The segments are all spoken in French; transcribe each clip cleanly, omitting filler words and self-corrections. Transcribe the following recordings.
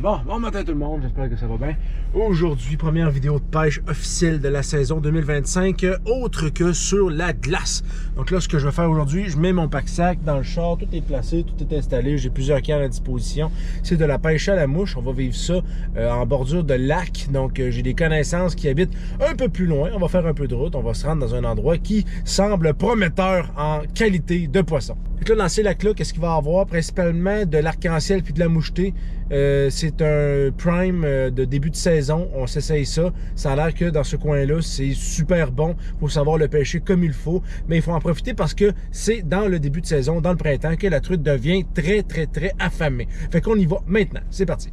Bon matin tout le monde, j'espère que ça va bien. Aujourd'hui, première vidéo de pêche officielle de la saison 2025, autre que sur la glace. Donc là, ce que je vais faire aujourd'hui, je mets mon pack-sac dans le char, tout est placé, tout est installé, j'ai plusieurs cannes à disposition. C'est de la pêche à la mouche, on va vivre ça en bordure de lac. Donc j'ai des connaissances qui habitent un peu plus loin, on va faire un peu de route, on va se rendre dans un endroit qui semble prometteur en qualité de poisson. Donc là, dans ces lacs-là, qu'est-ce qu'il va y avoir? Principalement de l'arc-en-ciel puis de la mouchetée. C'est un prime de début de saison, on s'essaye ça. Ça a l'air que dans ce coin-là, c'est super bon. Il faut savoir le pêcher comme il faut. Mais il faut en profiter parce que c'est dans le début de saison, dans le printemps, que la truite devient très affamée. Fait qu'on y va maintenant. C'est parti.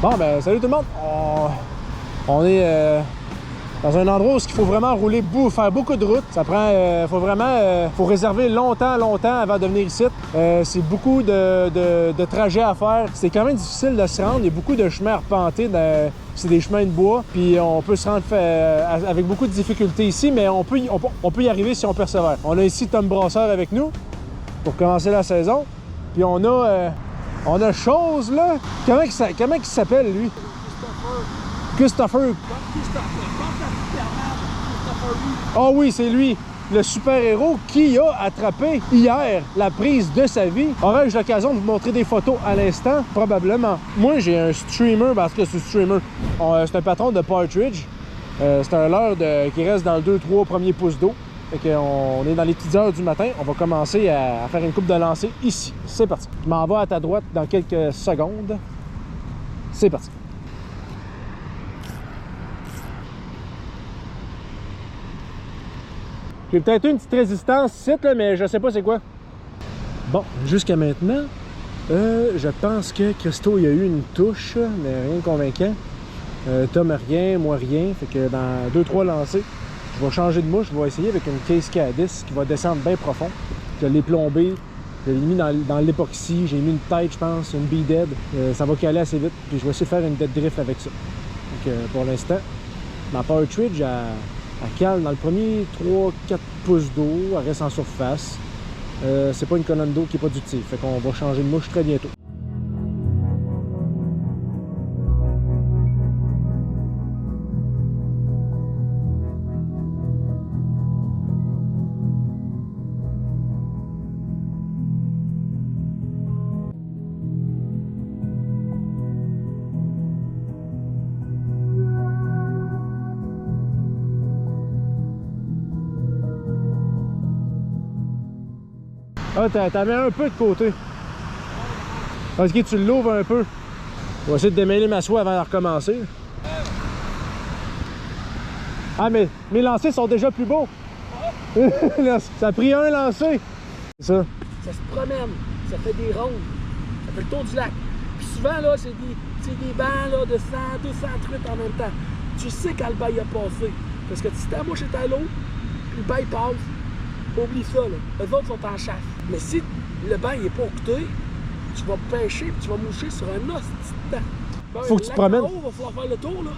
Bon, ben, salut tout le monde! On est dans un endroit où il faut vraiment rouler, faire beaucoup de route. Ça prend, faut réserver longtemps avant de venir ici. C'est beaucoup de trajets à faire. C'est quand même difficile de se rendre. Il y a beaucoup de chemins arpentés. C'est des chemins de bois. Puis on peut se rendre avec beaucoup de difficultés ici, mais on peut y arriver si on persévère. On a ici Tom Brasseur avec nous pour commencer la saison. Puis on a chose là. Comment il s'appelle lui? Christopher. Ah oui, c'est lui, le super-héros qui a attrapé hier la prise de sa vie. Aurais-je l'occasion de vous montrer des photos à l'instant? Probablement. Moi, j'ai un streamer, parce que c'est un streamer. C'est un patron de Partridge. C'est un leurre qui reste dans le 2-3 premiers pouces d'eau. Fait qu'on est dans les petites heures du matin. On va commencer à faire une coupe de lancer ici. C'est parti. Je m'en vais à ta droite dans quelques secondes. C'est parti. J'ai peut-être une petite résistance ici, là, mais je sais pas c'est quoi. Bon, jusqu'à maintenant, je pense que Christo, il y a eu une touche, mais rien de convaincant. Tom, rien, moi, rien. Fait que dans 2-3 lancers, je vais changer de mouche. Je vais essayer avec une case K10 qui va descendre bien profond. Je l'ai plombé, je l'ai mis dans l'époxy, j'ai mis une tête, je pense, une beadhead. Ça va caler assez vite. Puis je vais essayer de faire une dead drift avec ça. Donc pour l'instant, ma Partridge, elle cale dans le premier 3-4 pouces d'eau, elle reste en surface. C'est pas une colonne d'eau qui est productive. Fait qu'on va changer de mouche très bientôt. Ah, t'as mis un peu de côté. Ok, tu l'ouvres un peu. On va essayer de démêler ma soie avant de recommencer. Ah, mais mes lancers sont déjà plus beaux. Ça a pris un lancer. C'est ça. Ça se promène, ça fait des rondes, ça fait le tour du lac. Puis souvent, là, c'est des bancs là, de 100, 200 truites en même temps. Tu sais quand le bail a passé. Parce que si ta mouche est à l'eau, puis le bail passe, oublie ça, là. Les autres sont en chasse. Mais si le bain n'est pas occuté, tu vas pêcher et tu vas moucher sur un os de temps. Ben, faut que tu te promènes. Il va falloir faire le tour, là.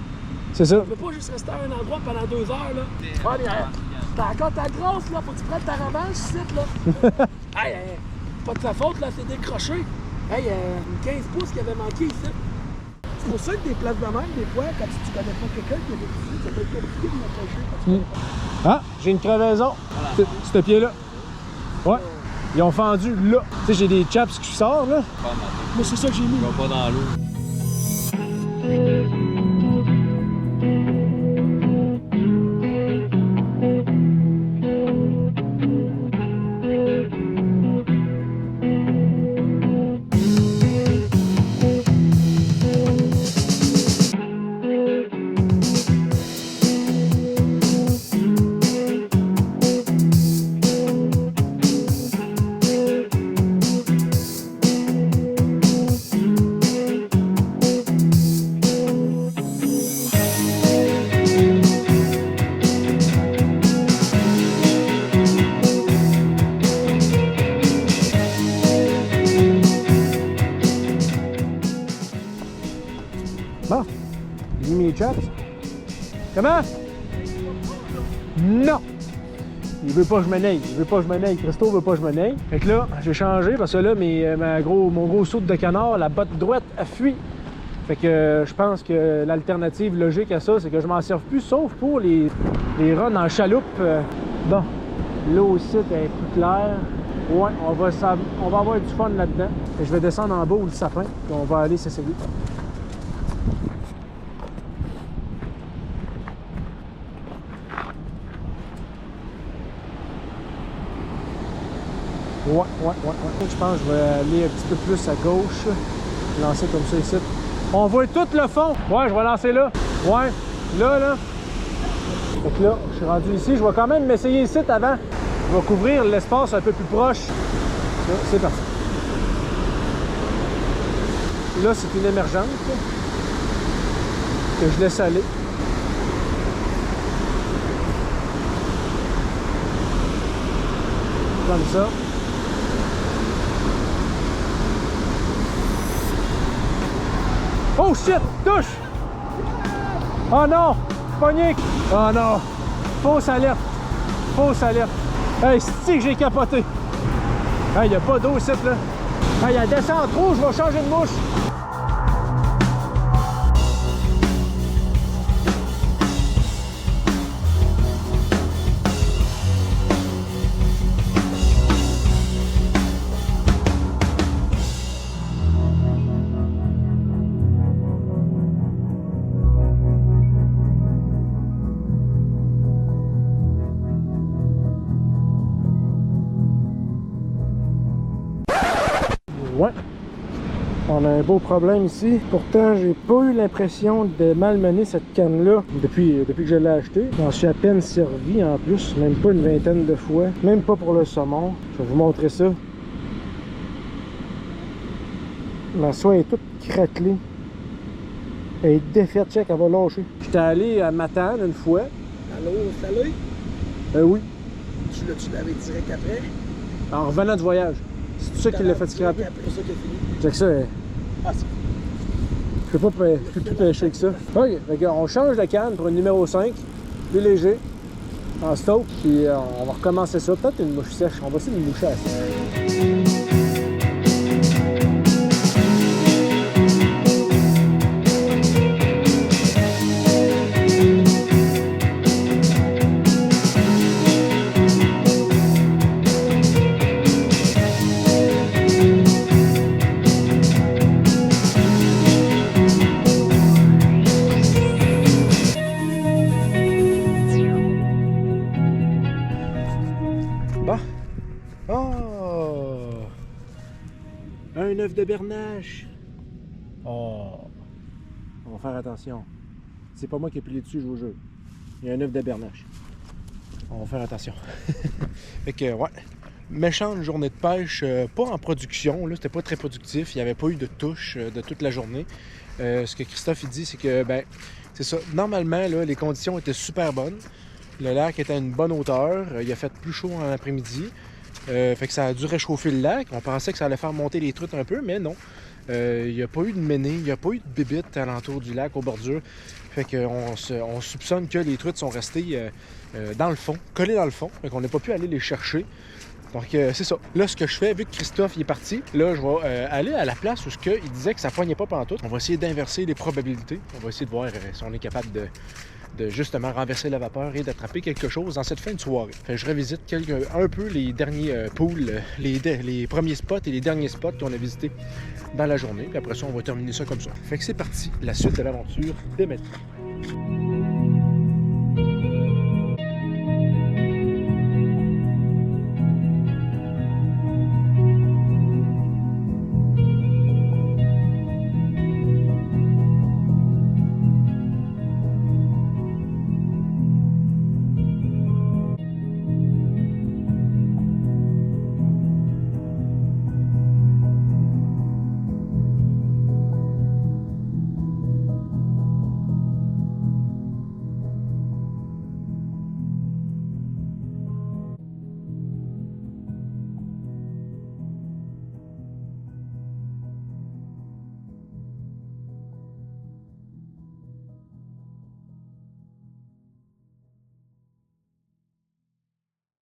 C'est ça. Tu ne peux pas juste rester à un endroit pendant 2 heures, là. Ouais, t'as encore ta grosse, là. Faut que tu prennes ta revanche ici, là. Hey, pas de sa faute, là, c'est décroché. Hey, une 15 pouces qui avait manqué ici. C'est pour ça que des places de même, des fois, quand tu connais pas quelqu'un qui est ici, ça peut être compliqué de m'approcher. Ah, j'ai une crevaison. Voilà. Ce pied-là. Ouais. Ils ont fendu là. Tu sais, j'ai des chaps qui sortent là. Mais c'est ça que j'ai mis. Ils vont pas dans l'eau. Bon, j'ai mis mes chaps. Comment? Non! Il veut pas que je me naille. Il veut pas que je me naille. Christo veut pas que je me naille. Fait que là, j'ai changé parce que là, mon gros saut de canard, la botte droite, a fui. Fait que je pense que l'alternative logique à ça, c'est que je m'en serve plus, sauf pour les runs en chaloupe. Bon, l'eau ici est plus claire. Ouais, on va avoir du fun là-dedans. Je vais descendre en bas où le sapin, puis on va aller s'essayer. Ouais. Je pense que je vais aller un petit peu plus à gauche. Lancer comme ça ici. On voit tout le fond. Ouais, je vais lancer là. Ouais, là. Fait que là, je suis rendu ici. Je vais quand même m'essayer ici avant. Je vais couvrir l'espace un peu plus proche. C'est parti. Là, c'est une émergente que je laisse aller. Comme ça. Oh shit! Touche! Oh non! Pogné! Oh non! Fausse alerte! Hey, c'est que j'ai capoté! Hey, y a pas d'eau ici, là! Hey, elle descend trop, je vais changer de mouche! Ouais, on a un beau problème ici. Pourtant, j'ai pas eu l'impression de malmener cette canne-là depuis que je l'ai achetée. J'en suis à peine servi en plus, même pas une vingtaine de fois. Même pas pour le saumon. Je vais vous montrer ça. Ma soie est toute craquelée. Elle est défaite, check, elle va lâcher. J'étais allé à Matane une fois. À l'eau salée? Oui. Tu l'as-tu lavé direct après? En revenant du voyage. C'est tout ça qui l'a fait scraper. C'est ça qui a fini. Check ça. Ah, c'est Je peux plus pêcher que ça. Ok, on change de canne pour une numéro 5, plus léger, en stock, puis on va recommencer ça. Peut-être une mouche sèche. On va essayer de moucher à ça. Oh! Un œuf de bernache! Oh! On va faire attention. C'est pas moi qui ai plié dessus, je vous jure. Il y a un œuf de bernache. On va faire attention. Fait que, ouais. Méchante journée de pêche, pas en production, là, c'était pas très productif. Il n'y avait pas eu de touche de toute la journée. Ce que Christophe il dit, c'est que, ben, c'est ça. Normalement, là, les conditions étaient super bonnes. Le lac était à une bonne hauteur. Il a fait plus chaud en après-midi. Fait que ça a dû réchauffer le lac. On pensait que ça allait faire monter les truites un peu, mais non. Il n'y a pas eu de ménée, il n'y a pas eu de bébites alentour du lac, aux bordures. Fait qu'on soupçonne que les truites sont restées dans le fond, collées dans le fond. Fait qu'on n'a pas pu aller les chercher. Donc c'est ça. Là, ce que je fais, vu que Christophe il est parti, là, je vais aller à la place où il disait que ça ne poignait pas pantoute. On va essayer d'inverser les probabilités. On va essayer de voir si on est capable de justement renverser la vapeur et d'attraper quelque chose dans cette fin de soirée. Fait que je revisite un peu les derniers pools, les premiers spots et les derniers spots qu'on a visités dans la journée. Puis après ça, on va terminer ça comme ça. Fait que c'est parti, la suite de l'aventure dès maintenant.